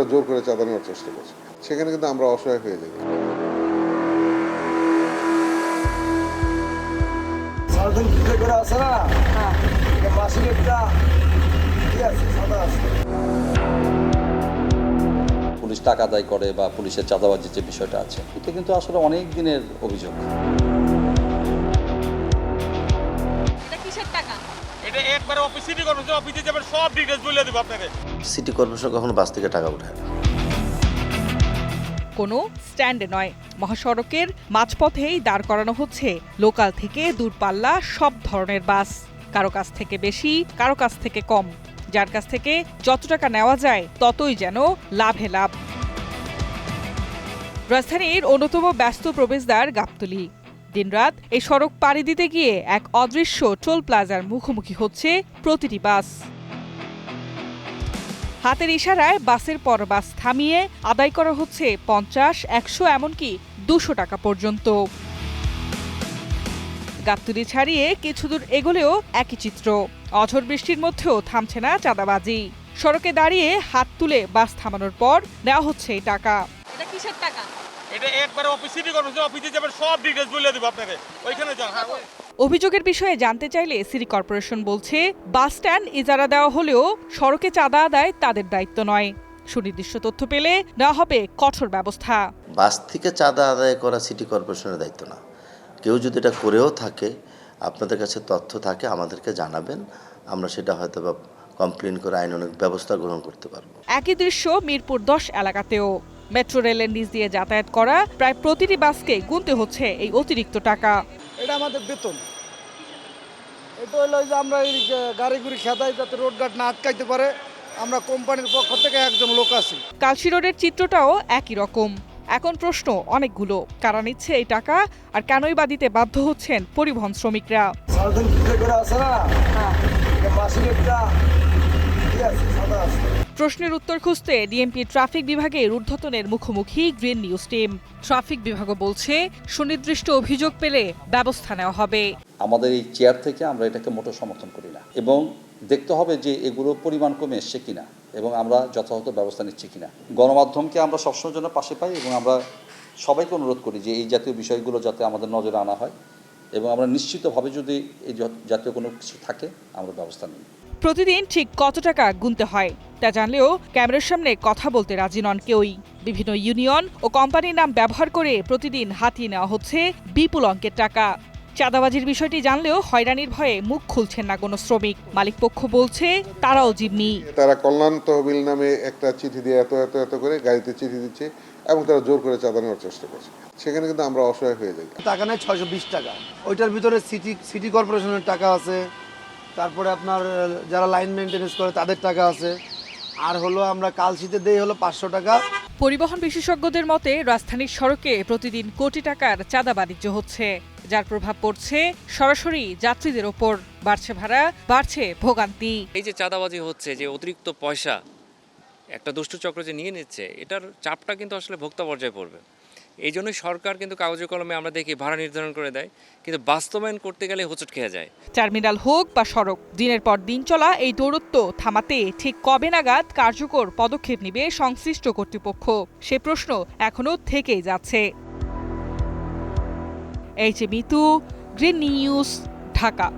তারা জোর করে চাঁদা নেওয়ার চেষ্টা করছে। সেখানে কিন্তু আমরা অসহায় হয়ে যাই। পুলিশ টাকা আদায় করে বা পুলিশের চাঁদাবাজির যে বিষয়টা আছে, এটা কিন্তু আসলে অনেক দিনের অভিযোগ। সিটি কর্পোরেশন কখনো বাস থেকে টাকা উঠায় না। কোনো স্ট্যান্ডে নয়, মহাসড়কের মাঝপথেই দাঁড় করানো হচ্ছে লোকাল থেকে দূরপাল্লা সব ধরনের বাস। কারো কাছ থেকে বেশি, কারো কাছ থেকে কম। যার কাছ থেকে যত টাকা নেওয়া যায় ততই যেন লাভে লাভ। রাজধানীর অন্যতম ব্যস্ত প্রবেশদ্বার গাবতলী। দিনরাত এই সড়ক পাড়ি দিতে গিয়ে এক অদৃশ্য টোল প্লাজার মুখোমুখি হচ্ছে প্রতিটি বাস। হাতের ইশারায় বাসের পর বাস থামিয়ে আদায় করা হচ্ছে ৫০, ১০০ এমনকি ২০০ টাকা পর্যন্ত। গাবতলী ছাড়িয়ে কিছু দূর এগোলেও একই চিত্র। অঝোর বৃষ্টির মধ্যেও থামছে না চাঁদাবাজি। সড়কে দাঁড়িয়ে হাত তুলে বাস থামানোর পর নেওয়া হচ্ছে এই টাকা। এটা কিসের টাকা? এটা একবারে সিটি কর্পোরেশন অফিসে যাবেন, সব ডিটেইলস বলে দেব আপনাকে, ওইখানে যান। অভিযোগের বিষয়ে জানতে চাইলে সিটি কর্পোরেশন বলছে, বাস স্ট্যান্ড ইজারা দেওয়া হলেও সড়কে চাঁদা আদায় তাদের দায়িত্ব নয়। সুনির্দিষ্ট তথ্য পেলে নেওয়া হবে কঠোর ব্যবস্থা। বাস থেকে চাঁদা আদায় করা সিটি কর্পোরেশনের দায়িত্ব না। কেউ যদি এটা করেও থাকে, আপনাদের কাছে তথ্য থাকে, আমাদেরকে জানাবেন। আমরা সেটা হয়তো বা কমপ্লেন করে আইনানুগ ব্যবস্থা গ্রহণ করতে পারবো। একই দৃশ্য মিরপুর ১০ এলাকাতেও। মেট্রো রেলের নিচ দিয়ে যাতায়াত করা প্রায় প্রতিটি বাসকে গুনতে হচ্ছে এই অতিরিক্ত টাকা। এটা আমাদের বেতন। এটা হলো যে আমরা এই গাড়িগুড়ি খেদাই যাতে রোডঘাট না আটকাইতে পারে, আমরা কোম্পানির পক্ষ থেকে একজন লোক আছি। কালশী রোডের চিত্রটাও একই রকম। এখন প্রশ্ন অনেকগুলো, কারা নিচ্ছে এই টাকা আর কেনই বা দিতে বাধ্য হচ্ছেন পরিবহন শ্রমিকরা। প্রশ্নের উত্তর খুঁজতে ডিএমপি ট্রাফিক বিভাগের ঊর্ধ্বতনের মুখোমুখি গ্রিন নিউজ টিম। ট্রাফিক বিভাগও বলছে, সুনির্দিষ্ট অভিযোগ পেলে ব্যবস্থা নেওয়া হবে। আমাদের এই চেয়ার থেকে আমরা এটাকে মোটো সমর্থন করি না, এবং দেখতে হবে যে এগুলো পরিমাণ কমে এসছে কিনা এবং আমরা যথাযথ ব্যবস্থা নিচ্ছি কিনা। গণমাধ্যমকে আমরা সবসময়ের জন্য পাশে পাই এবং আমরা সবাইকে অনুরোধ করি যে এই জাতীয় বিষয়গুলো যাতে আমাদের নজরে আনা হয় এবং আমরা নিশ্চিতভাবে যদি এই জাতীয় কোনো কিছু থাকে আমরা ব্যবস্থা নিই। প্রতিদিন ঠিক কত টাকা গুনতে হয় তা জানলেও ক্যামেরার সামনে কথা বলতে রাজি নন কেউই। বিভিন্ন ইউনিয়ন ও কোম্পানির নাম ব্যবহার করে প্রতিদিন হাতিয়ে নেওয়া হচ্ছে বিপুল অঙ্কের টাকা। চাঁদাবাজির বিষয়টি জানলেও হয়রানির ভয়ে মুখ খুলছেন না কোনো শ্রমিক। মালিকপক্ষ বলছে তারাও জিম্মি। তারা কল্যাণ তহবিল নামে একটা চিঠি দিয়ে এত এত এত করে গাড়িতে চিঠি দিচ্ছে এবং তারা জোর করে চাঁদা নেওয়ার চেষ্টা করছে। সেখানে কিন্তু আমরা অসহায় হয়ে যাই। টাকা নেয় ৬২০ টাকা। ওইটার ভিতরে সিটি কর্পোরেশনের টাকা আছে, তারপরে আপনার যারা লাইন মেনটেন্যান্স করে তাদের টাকা আছে, আর হলো আমরা কালশীতে দেই হলো ৫০০ টাকা। পরিবহন বিশেষজ্ঞদের মতে রাজধানীর সড়কে প্রতিদিন কোটি টাকার চাঁদা বাণিজ্য হচ্ছে, যার প্রভাব পড়ছে সরাসরি যাত্রীদের ওপর। বাড়ছে ভাড়া, বাড়ছে ভোগান্তি। এই যে চাঁদাবাজি হচ্ছে, যে অতিরিক্ত পয়সা একটা দুষ্ট চক্র যে নিয়ে নিচ্ছে, এটার চাপটা কিন্তু আসলে ভোক্তা পর্যায়ে পড়বে। এই জন্যই সরকার কিন্তু কাগজে কলমে আমরা দেখি ভাড়া নির্ধারণ করে দেয়, কিন্তু বাস্তবায়ন করতে গেলে হোঁচট খেয়ে যায়। টার্মিনাল হোক বা সড়ক, দিনের পর দিন চলা এই দৌরত্ব থামাতে ঠিক কবে নাগাদ কার্যকর পদক্ষেপ নেবে সংশ্লিষ্ট কর্তৃপক্ষ, সে প্রশ্ন এখনো থেকেই যাচ্ছে। এই যে মিতু, গ্রিন নিউজ, ঢাকা।